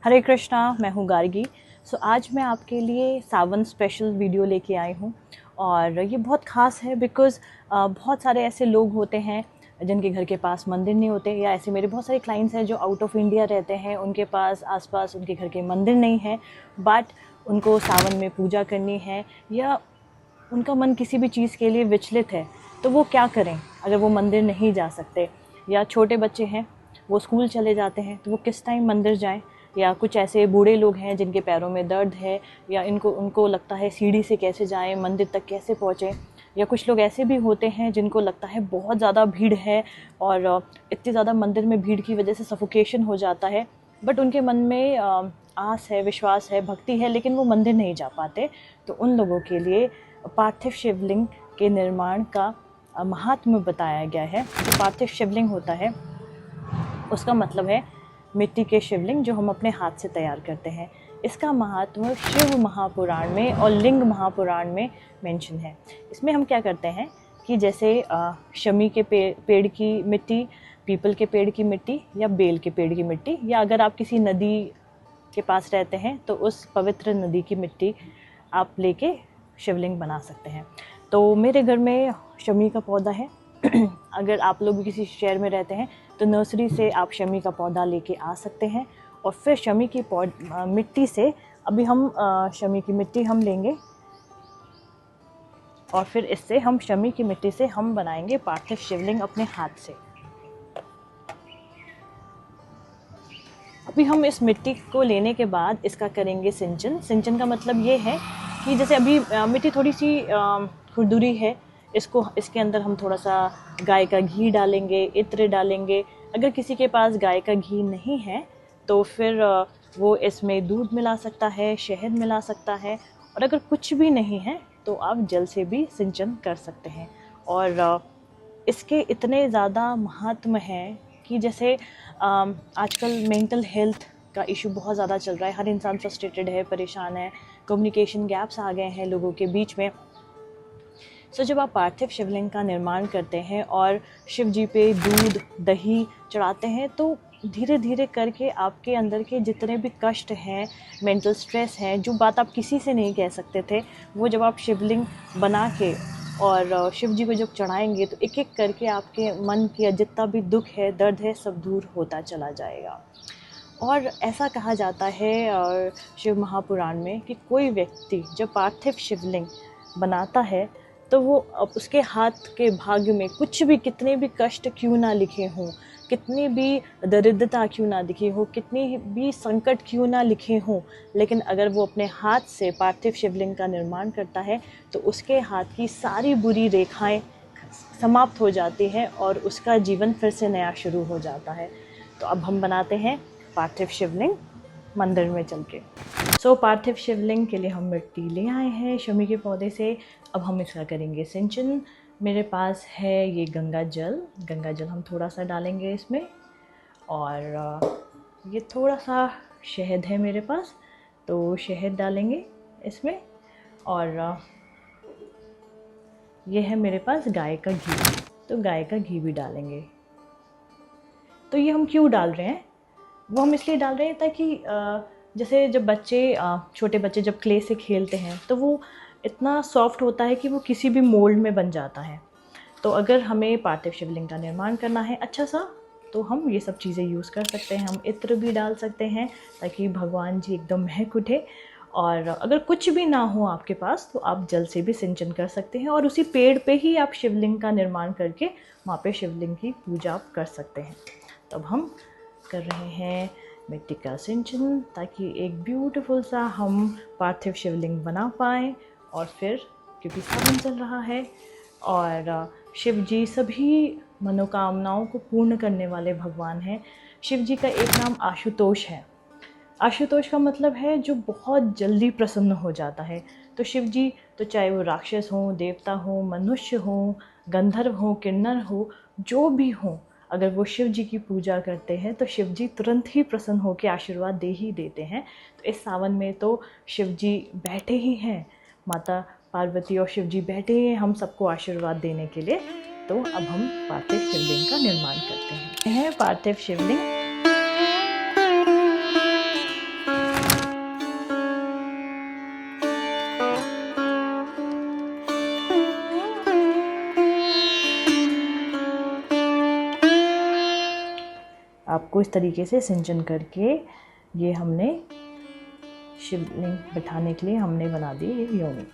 हरे कृष्णा, मैं हूँ गार्गी। आज मैं आपके लिए सावन स्पेशल वीडियो लेके आई हूँ और ये बहुत ख़ास है बिकॉज़ बहुत सारे ऐसे लोग होते हैं जिनके घर के पास मंदिर नहीं होते, या ऐसे मेरे बहुत सारे क्लाइंट्स हैं जो आउट ऑफ इंडिया रहते हैं, उनके पास आसपास उनके घर के मंदिर नहीं है, बट उनको सावन में पूजा करनी है या उनका मन किसी भी चीज़ के लिए विचलित है, तो वो क्या करें अगर वो मंदिर नहीं जा सकते। या छोटे बच्चे हैं, वो स्कूल चले जाते हैं, तो वो किस टाइम मंदिर जाएं। या कुछ ऐसे बूढ़े लोग हैं जिनके पैरों में दर्द है, या उनको लगता है सीढ़ी से कैसे जाएं, मंदिर तक कैसे पहुँचें। या कुछ लोग ऐसे भी होते हैं जिनको लगता है बहुत ज़्यादा भीड़ है और इतनी ज़्यादा मंदिर में भीड़ की वजह से सफोकेशन हो जाता है, बट उनके मन में आस है, विश्वास है, भक्ति है, लेकिन वो मंदिर नहीं जा पाते। तो उन लोगों के लिए पार्थिव शिवलिंग के निर्माण का महात्म्य बताया गया है। जो पार्थिव शिवलिंग होता है उसका मतलब है मिट्टी के शिवलिंग जो हम अपने हाथ से तैयार करते हैं। इसका महात्म्य शिव महापुराण में और लिंग महापुराण में मेंशन है। इसमें हम क्या करते हैं कि जैसे शमी के पेड़ की मिट्टी, पीपल के पेड़ की मिट्टी या बेल के पेड़ की मिट्टी, या अगर आप किसी नदी के पास रहते हैं तो उस पवित्र नदी की मिट्टी आप लेके शिवलिंग बना सकते हैं। तो मेरे घर में शमी का पौधा है। अगर आप लोग किसी शहर में रहते हैं तो नर्सरी से आप शमी का पौधा लेके आ सकते हैं और फिर शमी की मिट्टी से अभी हम शमी की मिट्टी हम लेंगे और फिर इससे हम शमी की मिट्टी से हम बनाएंगे पार्थिव शिवलिंग अपने हाथ से। अभी हम इस मिट्टी को लेने के बाद इसका करेंगे सिंचन। सिंचन का मतलब ये है कि जैसे अभी मिट्टी थोड़ी सी खुरदुरी है, इसके अंदर हम थोड़ा सा गाय का घी डालेंगे, इत्र डालेंगे। अगर किसी के पास गाय का घी नहीं है तो फिर वो इसमें दूध मिला सकता है, शहद मिला सकता है, और अगर कुछ भी नहीं है तो आप जल से भी सिंचन कर सकते हैं। और इसके इतने ज़्यादा महात्म हैं कि जैसे आजकल मेंटल हेल्थ का इशू बहुत ज़्यादा चल रहा है, हर इंसान फ्रस्ट्रेटेड है, परेशान है, कम्युनिकेशन गैप्स आ गए हैं लोगों के बीच में। जब आप पार्थिव शिवलिंग का निर्माण करते हैं और शिव जी पे दूध दही चढ़ाते हैं तो धीरे धीरे करके आपके अंदर के जितने भी कष्ट हैं, मेंटल स्ट्रेस है, जो बात आप किसी से नहीं कह सकते थे, वो जब आप शिवलिंग बना के और शिव जी को जब चढ़ाएंगे तो एक एक करके आपके मन की जितना भी दुख है, दर्द है, सब दूर होता चला जाएगा। और ऐसा कहा जाता है शिव महापुराण में कि कोई व्यक्ति जब पार्थिव शिवलिंग बनाता है तो वो उसके हाथ के भाग्य में कुछ भी, कितने भी कष्ट क्यों ना लिखे हों, कितनी भी दरिद्रता क्यों ना दिखी हो, कितनी भी संकट क्यों ना लिखे हों, लेकिन अगर वो अपने हाथ से पार्थिव शिवलिंग का निर्माण करता है तो उसके हाथ की सारी बुरी रेखाएं समाप्त हो जाती हैं और उसका जीवन फिर से नया शुरू हो जाता है। तो अब हम बनाते हैं पार्थिव शिवलिंग मंदिर में चल के। पार्थिव शिवलिंग के लिए हम मिट्टी ले आए हैं शमी के पौधे से। अब हम इसका करेंगे सिंचन। मेरे पास है ये गंगा जल हम थोड़ा सा डालेंगे इसमें, और ये थोड़ा सा शहद है मेरे पास, तो शहद डालेंगे इसमें। और ये है मेरे पास गाय का घी, तो गाय का घी भी डालेंगे। तो ये हम क्यों डाल रहे हैं, वो हम इसलिए डाल रहे हैं ताकि जैसे जब छोटे बच्चे जब क्ले से खेलते हैं तो वो इतना सॉफ्ट होता है कि वो किसी भी मोल्ड में बन जाता है। तो अगर हमें पार्थिव शिवलिंग का निर्माण करना है अच्छा सा, तो हम ये सब चीज़ें यूज़ कर सकते हैं। हम इत्र भी डाल सकते हैं ताकि भगवान जी एकदम महक उठे। और अगर कुछ भी ना हो आपके पास तो आप जल से भी सिंचन कर सकते हैं और उसी पेड़ पे ही आप शिवलिंग का निर्माण करके वहाँ पे शिवलिंग की पूजा आप कर सकते हैं। तब हम कर रहे हैं मिट्टी का सिंचन ताकि एक ब्यूटीफुल सा हम पार्थिव शिवलिंग बना पाएँ। और फिर क्योंकि सावन चल रहा है और शिव जी सभी मनोकामनाओं को पूर्ण करने वाले भगवान हैं। शिव जी का एक नाम आशुतोष है। आशुतोष का मतलब है जो बहुत जल्दी प्रसन्न हो जाता है। तो शिव जी, तो चाहे वो राक्षस हों, देवता हों, मनुष्य हों, गंधर्व हों, किन्नर हो, जो भी हों, अगर वो शिव जी की पूजा करते हैं तो शिव जी तुरंत ही प्रसन्न होकर आशीर्वाद दे ही देते हैं। तो इस सावन में तो शिव जी बैठे ही हैं, माता पार्वती और शिव जी बैठे ही हैं हम सबको आशीर्वाद देने के लिए। तो अब हम पार्थिव शिवलिंग का निर्माण करते हैं। पार्थिव शिवलिंग को इस तरीके से सिंचन करके ये हमने शिवलिंग बिठाने के लिए हमने बना दी ये योनि,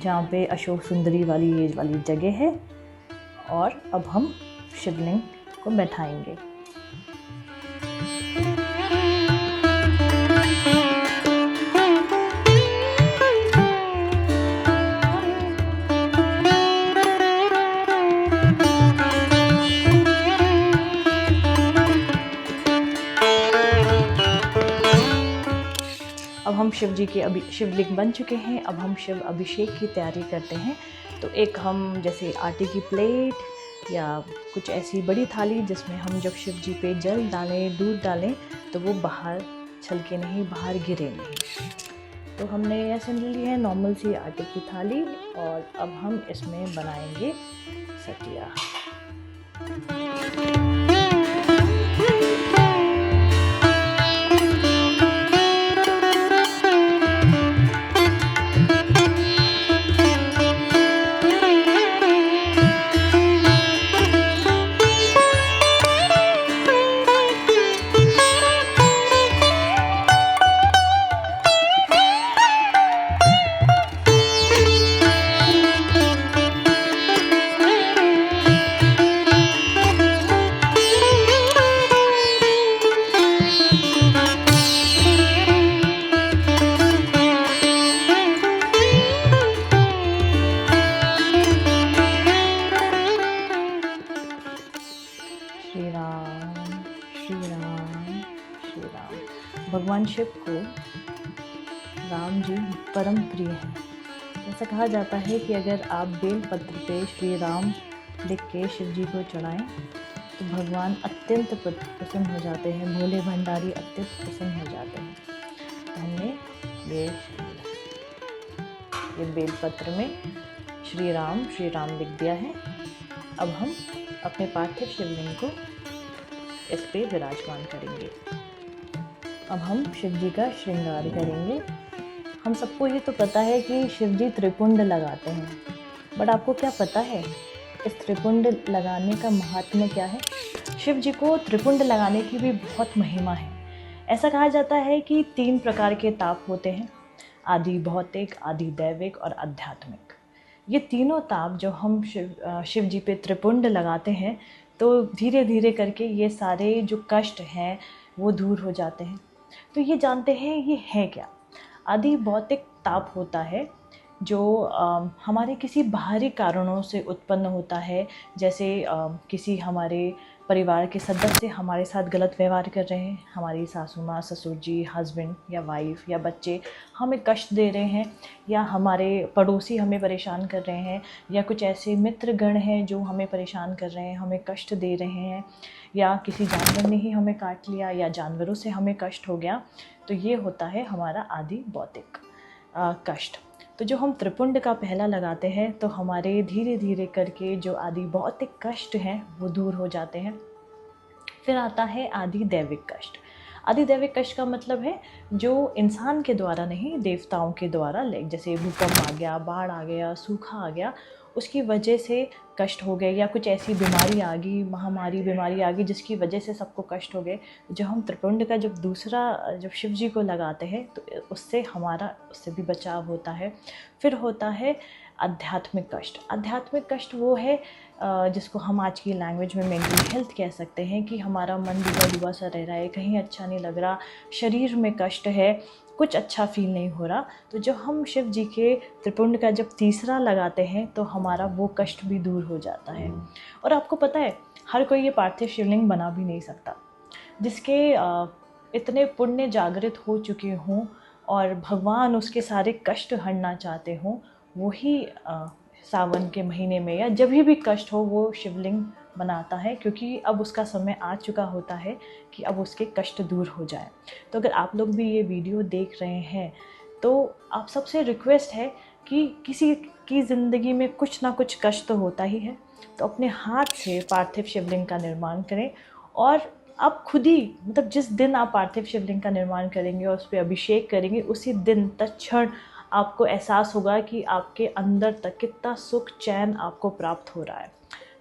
जहाँ पे अशोक सुंदरी वाली ये वाली जगह है। और अब हम शिवलिंग को बैठाएंगे। अब हम शिव जी के शिवलिंग बन चुके हैं। अब हम शिव अभिषेक की तैयारी करते हैं। तो एक हम जैसे आटे की प्लेट या कुछ ऐसी बड़ी थाली जिसमें हम जब शिव जी पे जल डालें, दूध डालें तो वो बाहर छलके नहीं, बाहर गिरे नहीं। तो हमने ऐसे ली है नॉर्मल सी आटे की थाली और अब हम इसमें बनाएंगे सतिया। श्री राम श्री राम श्री राम। भगवान शिव को राम जी परम प्रिय हैं। ऐसा कहा जाता है कि अगर आप बेल पत्र पे श्री राम लिख के शिव जी को चढ़ाएं तो भगवान अत्यंत प्रसन्न हो जाते हैं, भोले भंडारी अत्यंत प्रसन्न हो जाते हैं। तो हमने ये बेल पत्र में श्री राम लिख दिया है। अब हम अपने पार्थिव शिवलिंग को इस पे विराजमान करेंगे। अब हम शिव जी का श्रृंगार करेंगे। हम सबको ये तो पता है कि शिव जी त्रिपुंड लगाते हैं, बट आपको क्या पता है इस त्रिपुंड लगाने का महात्म्य क्या है? शिव जी को त्रिपुंड लगाने की भी बहुत महिमा है। ऐसा कहा जाता है कि 3 प्रकार के ताप होते हैं, आदि भौतिक, आदि दैविक और आध्यात्मिक। ये तीनों ताप जो हम शिव जी पे त्रिपुंड लगाते हैं तो धीरे धीरे करके ये सारे जो कष्ट हैं वो दूर हो जाते हैं। तो ये जानते हैं ये है क्या? आदि भौतिक ताप होता है जो हमारे किसी बाहरी कारणों से उत्पन्न होता है, जैसे किसी हमारे परिवार के सदस्य हमारे साथ गलत व्यवहार कर रहे हैं, हमारी सासू माँ, ससुर जी, हस्बैंड या वाइफ या बच्चे हमें कष्ट दे रहे हैं, या हमारे पड़ोसी हमें परेशान कर रहे हैं, या कुछ ऐसे मित्रगण हैं जो हमें परेशान कर रहे हैं, हमें कष्ट दे रहे हैं, या किसी जानवर ने ही हमें काट लिया या जानवरों से हमें कष्ट हो गया। तो ये होता है हमारा आदि भौतिक कष्ट। तो जो हम त्रिपुंड का पहला लगाते हैं तो हमारे धीरे धीरे करके जो आदि भौतिक कष्ट हैं वो दूर हो जाते हैं। फिर आता है आदि दैविक कष्ट। आदि दैविक कष्ट का मतलब है जो इंसान के द्वारा नहीं, देवताओं के द्वारा, जैसे भूकंप आ गया, बाढ़ आ गया, सूखा आ गया, उसकी वजह से कष्ट हो गए, या कुछ ऐसी बीमारी आ गई, महामारी बीमारी आ गई जिसकी वजह से सबको कष्ट हो गए। जो हम त्रिपुंड का जब शिव जी को लगाते हैं तो उससे भी बचाव होता है। फिर होता है आध्यात्मिक कष्ट। आध्यात्मिक कष्ट वो है जिसको हम आज की लैंग्वेज में मेंटल हेल्थ कह सकते हैं, कि हमारा मन डूबा डूबा सा रह रहा है, कहीं अच्छा नहीं लग रहा, शरीर में कष्ट है, कुछ अच्छा फील नहीं हो रहा। तो जब हम शिव जी के त्रिपुंड का जब तीसरा लगाते हैं तो हमारा वो कष्ट भी दूर हो जाता है। और आपको पता है हर कोई ये पार्थिव शिवलिंग बना भी नहीं सकता। जिसके इतने पुण्य जागृत हो चुके हों और भगवान उसके सारे कष्ट हरना चाहते हों, वही सावन के महीने में या जब भी कष्ट हो वो शिवलिंग बनाता है, क्योंकि अब उसका समय आ चुका होता है कि अब उसके कष्ट दूर हो जाए। तो अगर आप लोग भी ये वीडियो देख रहे हैं तो आप सबसे रिक्वेस्ट है कि किसी की ज़िंदगी में कुछ ना कुछ कष्ट तो होता ही है, तो अपने हाथ से पार्थिव शिवलिंग का निर्माण करें। और आप खुद ही, मतलब जिस दिन आप पार्थिव शिवलिंग का निर्माण करेंगे और उस पर अभिषेक करेंगे, उसी दिन तत्क्षण आपको एहसास होगा कि आपके अंदर तक कितना सुख चैन आपको प्राप्त हो रहा है।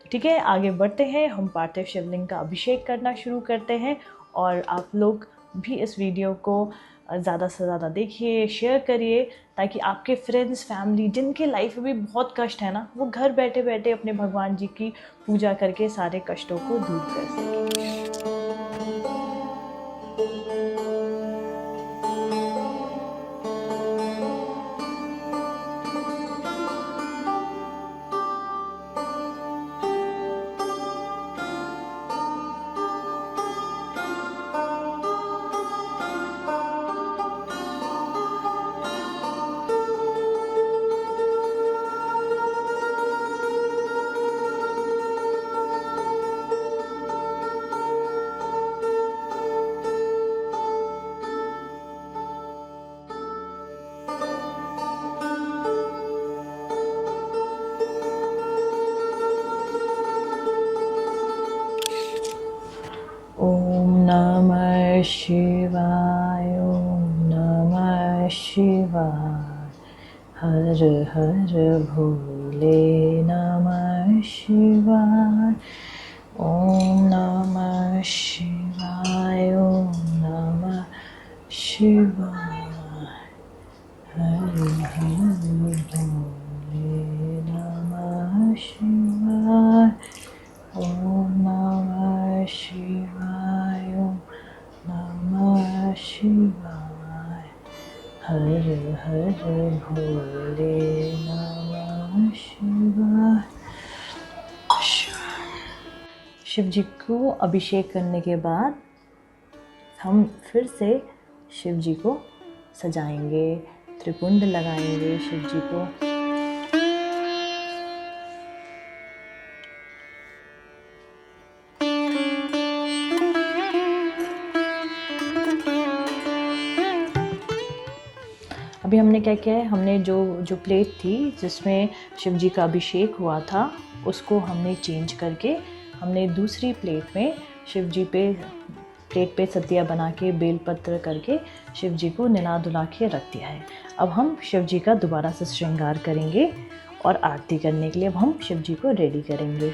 तो ठीक है, आगे बढ़ते हैं, हम पार्थिव शिवलिंग का अभिषेक करना शुरू करते हैं। और आप लोग भी इस वीडियो को ज़्यादा से ज़्यादा देखिए, शेयर करिए, ताकि आपके फ्रेंड्स, फैमिली जिनके लाइफ में भी बहुत कष्ट है ना, वो घर बैठे बैठे अपने भगवान जी की पूजा करके सारे कष्टों को दूर कर सकें। ओम नमः शिवाय, ओम नमः शिवाय, हर हर भोले नमः शिवाय। ओम नमः शिवाय, ओम नमः शिवाय, हर हर भोले नमः शिवाय। ओम नमः शिवाय, ओम नमः शिवाय, हर हर भोले नमः शिवाय। शिव जी को अभिषेक करने के बाद हम फिर से शिव जी को सजाएंगे, त्रिपुंड लगाएंगे शिव जी को। अभी हमने क्या किया है, हमने जो प्लेट थी जिसमें शिव जी का अभिषेक हुआ था, उसको हमने चेंज करके हमने दूसरी प्लेट में शिव जी प्लेट पे सतिया बना के बेलपत्र करके शिव जी को निला धुला के रख दिया है। अब हम शिव जी का दोबारा से श्रृंगार करेंगे और आरती करने के लिए अब हम शिव जी को रेडी करेंगे।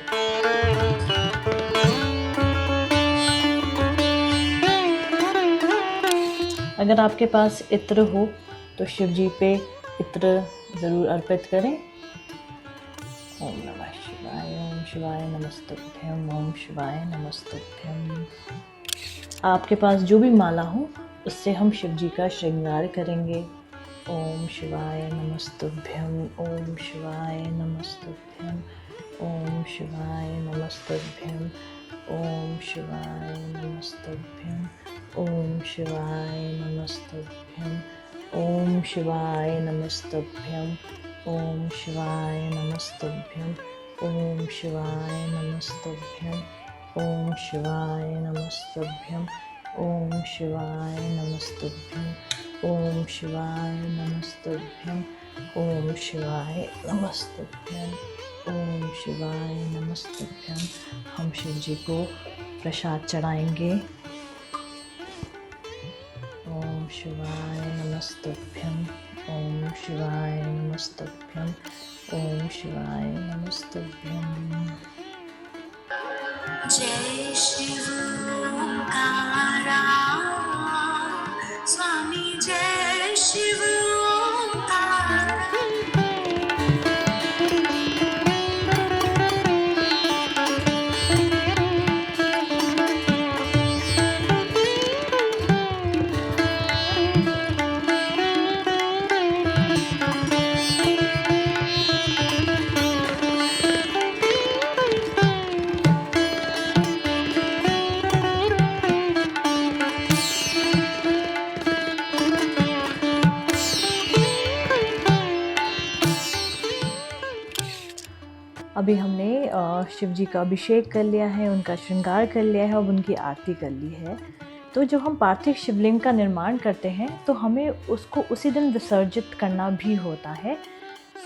अगर आपके पास इत्र हो तो शिव जी पे इत्र ज़रूर अर्पित करें। ओम नमः शिवाय, ओम शिवाय नमस्तुभ्यं, ओम शिवाय नमस्तुभ्यं। आपके पास जो भी माला हो उससे हम शिव जी का श्रृंगार करेंगे। ओम शिवाय नमस्तुभ्यं, ओम शिवाय नमस्तुभ्यं, ओम शिवाय नमस्तुभ्यं, ओम शिवाय नमस्तुभ्यं, ओम शिवाय नमस्तुभ्यं, ओम शिवाय नमस्तुभ्यं, ओम शिवाय नमस्तुभ्यं, ओम शिवाय नमस्तुभ्यं, ओम शिवाय नमस्तुभ्यं, ओम शिवाय नमस्तुभ्यं, ओम शिवाय नमस्तुभ्यं, ओम शिवाय नमस्तुभ्यं, ओम शिवाय नमस्तुभ्यं। हम शिव जी को प्रसाद चढ़ाएंगे। ओम शिवाय नमस्तुभ्यं, ओम शिवाय नमस्तुभ्यं, ओम शिवाय नमस्तुभ्यं। जय शिव ओंकारा, स्वामी जय शिव ओंकारा। अभी हमने शिव जी का अभिषेक कर लिया है, उनका श्रृंगार कर लिया है और उनकी आरती कर ली है। तो जब हम पार्थिव शिवलिंग का निर्माण करते हैं तो हमें उसको उसी दिन विसर्जित करना भी होता है।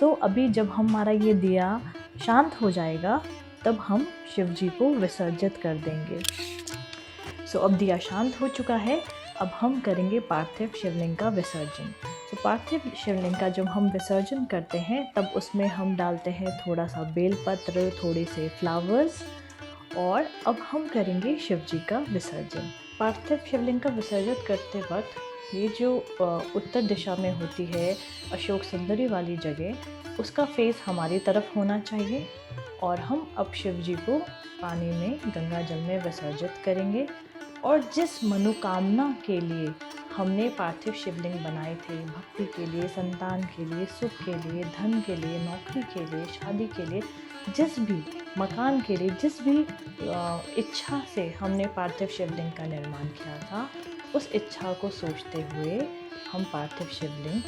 सो अभी जब हमारा ये दिया शांत हो जाएगा तब हम शिव जी को विसर्जित कर देंगे। सो अब दिया शांत हो चुका है, अब हम करेंगे पार्थिव शिवलिंग का विसर्जन। तो पार्थिव शिवलिंग का जब हम विसर्जन करते हैं तब उसमें हम डालते हैं थोड़ा सा बेलपत्र, थोड़े से फ्लावर्स, और अब हम करेंगे शिव जी का विसर्जन। पार्थिव शिवलिंग का विसर्जन करते वक्त ये जो उत्तर दिशा में होती है अशोक सुंदरी वाली जगह, उसका फेस हमारी तरफ होना चाहिए। और हम अब शिव जी को पानी में, गंगा जल में विसर्जित करेंगे। और जिस मनोकामना के लिए हमने पार्थिव शिवलिंग बनाए थे, भक्ति के लिए, संतान के लिए, सुख के लिए, धन के लिए, नौकरी के लिए, शादी के लिए, जिस भी मकान के लिए, जिस भी इच्छा से हमने पार्थिव शिवलिंग का निर्माण किया था, उस इच्छा को सोचते हुए हम पार्थिव शिवलिंग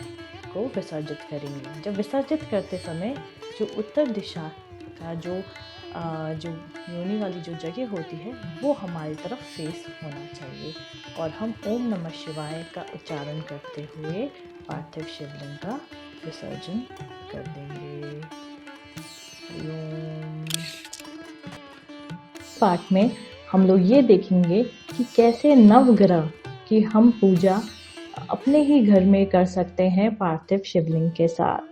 को विसर्जित करेंगे। जब विसर्जित करते समय जो उत्तर दिशा का जो योनि वाली जो जगह होती है वो हमारी तरफ फेस होना चाहिए। और हम ओम नमः शिवाय का उच्चारण करते हुए पार्थिव शिवलिंग का विसर्जन कर देंगे। पाठ में हम लोग ये देखेंगे कि कैसे नवग्रह की हम पूजा अपने ही घर में कर सकते हैं पार्थिव शिवलिंग के साथ।